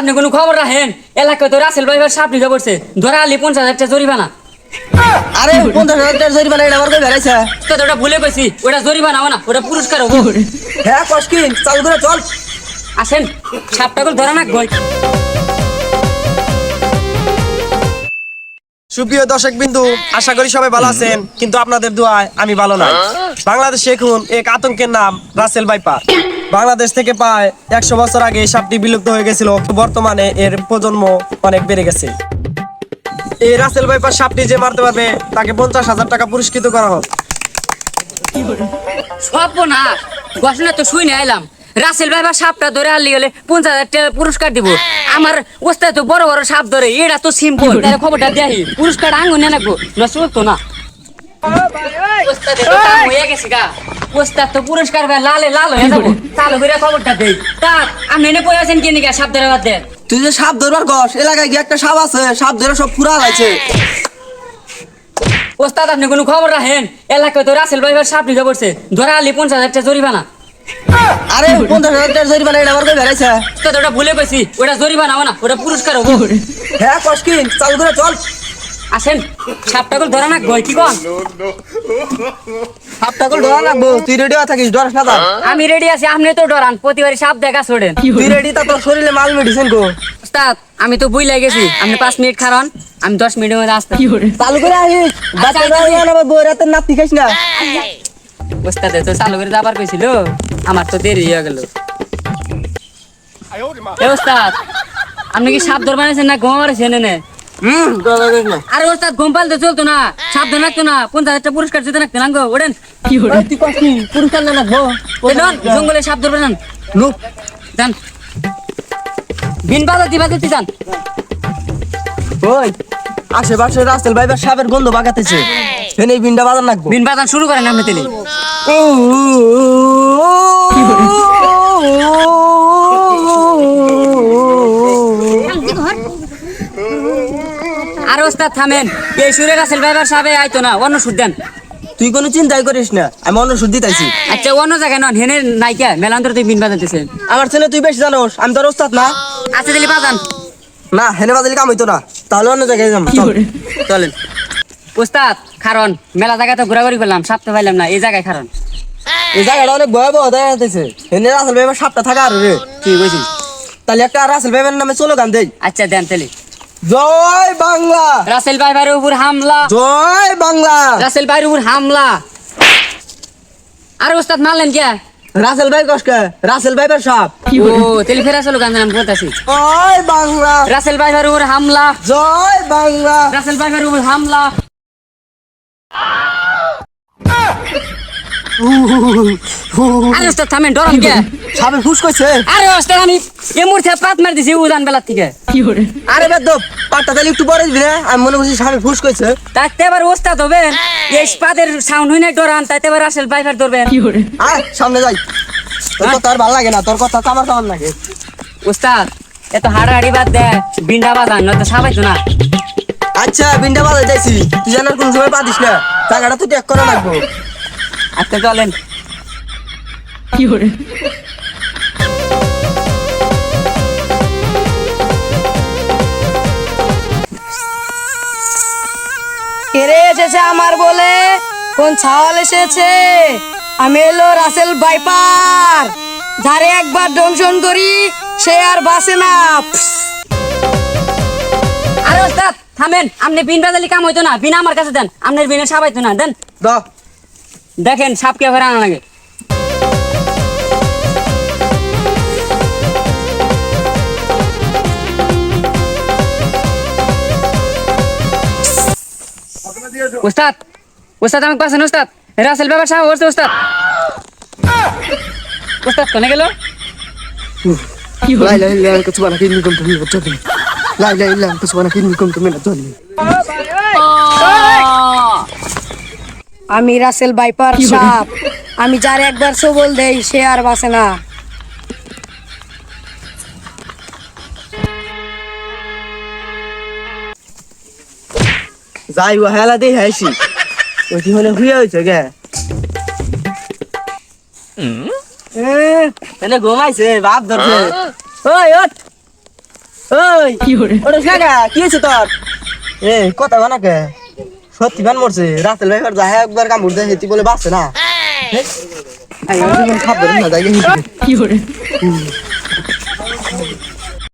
আপনি কোনো খবর রাখেন? এলাকায় তো রাসেল ভাই সাপ নিতে পড়ছে, ধরা আলি 50,000 টাকা জরিমানা। আরে 50,000 টাকা জরিমানা এটা আমার কই বেরাইছে? তো ওটা ভুলে গেছি, ওটা জরিমানা না, ওটা পুরস্কার হবো। হ্যাঁ কষ্কিন চালু করে চল। আসেন, সাপটাকে ধরা না গই। সুপ্রিয় দর্শক বিন্দু, আশা করি সবাই ভালো আছেন, কিন্তু আপনাদের দোয়ায় আমি ভালো নাই। বাংলাদেশে এখন এক আতঙ্কের নাম রাসেল ভাইপার। বাংলাদেশ থেকে প্রায় 100 বছর আগে এই সাপটি বিলুপ্ত হয়ে গেছিল, বর্তমানে এর প্রজন্ম অনেক বেড়ে গেছে। এই রাসেল ভাইপার সাপটি যে মারতে পারবে তাকে 50,000 টাকা পুরস্কৃত করা হবে। সব না ঘোষণা তো শুই না এলাম, রাসেল ভাই সাপটা ধরে আনলি গেলে 50,000 টাকা পুরস্কার দিব। আমার ওস্তাদ তো বড় বড় সাপ ধরে, এটা তো সিম্পল। তার খবরটা দেখি, পুরস্কার আঙুন না গো, না চলতো না। ওস্তাদের তো কাম হয়ে গেছে গা, ওস্তাদ তো পুরস্কার ভাই লালে লাল হয়ে যাবো। চালু করে খবরটা দেই। তা আপনি এনে পড়ে আছেন কেন সাপ ধরে বাদ দেন? তুই যে সাপ ধরবার কস, এলাকায় কি একটা সাপ আছে, সাপ ধরে সব পুরা লাগছে। ওস্তাদ আপনি কোনো খবর রাখেন? এলাকায় তো রাসেল ভাই সাপ নিতে পড়ছে, ধরা আলি 50,000 টাকা জরিমানা। আরে 50,000 টাকা জরিমানা এটা আমার কই বেরাইছে? ওস্তাদ ওটা ভুলে গেছি, ওটা জরিমানা না, ওটা পুরস্কার হবো। হ্যাঁ কষ্কিন চালু করে চল। আসেন, সাপটাকে ধরা না গই, কি কন? সাপটাকে ধরা রাখবো, তুই রেডি থাকিস, ডরাস না। আমি রেডি আছি, আপনি তো ডরান, প্রতিবারই সাপ দেখা ছোড়েন। তুই রেডি তা তোর শরীরে মাল মেডিসিন কো। ওস্তাদ আমি তো বুঝলাই গেছি, আপনি 5 মিনিট খারান, আমি 10 মিনিটের মধ্যে আসতে। চালু করে আসিস, বাচ্চা আমার বই রাতের নাতি খাইস না। ওস্তাদে তো চালু করে যাবার কইছিল, আমার তো দেরি হয়ে গেল। এ ওস্তাদ, আপনি কি সাপ ধর বানাইছেন না ঘুম মারেছেন এনে? আরে ওস্তাদ ঘুম পালতে চলতো না, সাপ ধরে রাখতো না, 50,000 টাকা পুরস্কার জিতে রাখতে নাঙ্গো। ওঠেন, তুই কষ্কিন পুরস্কার না রাখবো। জঙ্গলে সাপ ধরবে যান, লুক যান বিন বাজাতে বাজাতে যান। ওই আশেপাশে রাসেল ভাইবার সাপের গন্ধ বাগাতেছে, এনে বিনটা বাজার রাখবো। বিন বাজান শুরু করেন আপনি তেলে। আর ওস্তাদ থামেন, এই সুরে রাসেল ভাইবার সাপে আইতো না, অন্য সুর দেন। তুই কোনো চিন্তাই করিস না, আমি অন্য সুদ দিতেছি। আচ্ছা অন্য জায়গায় নন, হেনে নাইকা মেলান্তর তুই বিন বাজাতেছেন। আমার ছেলে তুই বেশি জানোস, আমি তোর ওস্তাদ না। আচ্ছা দিলি বাজান। না হেনে বাজালে কাম হইতো না, তাহলে অন্য জায়গায় যাম। চলেন ওস্তাদ, কারণ মেলা জায়গায় তো ঘোরাঘুরি করলাম, সাপ তো পাইলাম না, এই জায়গায় কারণ এই জায়গাটা অনেক ভয়াবহ দেখা যাচ্ছে। হেনে রাসেল ভাইবার সাপটা থাকা আর রে। ঠিক বলছি। তাহলে একটা রাসেল ভাইবার নামে চলো গান দেই। আচ্ছা দেন তেলে। জয় বাংলা, রাসেল ভাইবার উপর হামলা, জয় বাংলা। রাসেল ভাইয়ের উপর হামলা। আরে ওস্তাদ মারলেন কে? রাসেল ভাই কসকে, রাসেল ভাইবার সাপ। ও তেলে ফেরা চলো গান আমি বলতেছি। জয় বাংলা, রাসেল ভাইয়ের উপর হামলা, জয় বাংলা। রাসেল ভাইয়ের উপর হামলা। আরে ওস্তাদ থামেন, ডরান কে? সাপে ফুস কইছে। আরে ওস্তাদ আমি এই মুহূর্তে পাত মার দিছি উজান বেলার থেকে। আরে বেদব, পাটটা তাহলে একটু পরে দিবি না, আমি মনে করছি সাপে ফুস কইছে। তাতে এবার ওস্তাদ হবেন, এই পাদের সাউন্ড হই না ডরান, তাতে এবার রাসেল ভাইয়ের ধরবেন। আয় সামনে যাই, তোর কথা আর ভালো লাগে না, তোর কথা তো আমার কেমন লাগে। ওস্তাদ এত হাড়াহাড়ি বাদ দে, বিন্ডা বাজান নয়তো সাবাইতো না। আচ্ছা বিনটা বাজাই যাইছি, তুই জানার কোন সময় পাদিস না, টাকাটা তুই টেক করা লাগবো। আচ্ছা চলেন। এরে এসেছে আমার বলে, কোন ছাওয়াল এসেছে? আমি এলো রাসেল ভাইপার, যারে একবার দংশন করি সে আর বাঁচে না। আরে ওস্তাদ থামেন, আপনি বিন বাজালি কাম হইতো না, বিন আমার কাছে দেন, আপনার বিনে সাবাইতো না, দেন। দাও। দেখেন সাপ কে ফেরা আনা লাগে। ওস্তাদ ওস্তাদ আমাকে পাচ্ছেন ওস্তাদ, রাসেল বাবা সাহেব বলছে ওস্তাদ। ওস্তাদ কোনে গেল? لا إله إلا أنت سبحانك إني كنت من الظالمين. لا إله إلا أنت سبحانك إني كنت من الظالمين. আমি রাসেল ভাইপার সাপ, আমি যার একবার সবল দেই সে আর বাঁচে না। যাই ও হেলা দেই হাসি, ওই হলে হুইয়া হইছে গে। এনে ঘুমাইছে, বাপ ধরছে। ওই ওঠ, ওই ওটা কাকা কি হয়েছে তোর? এ কথা বানাকে সত্যি বান মরছে রাতের ভাইবার যা একবার কামড় দেয় হেতি বলে বাঁচে না। খাবার না যাই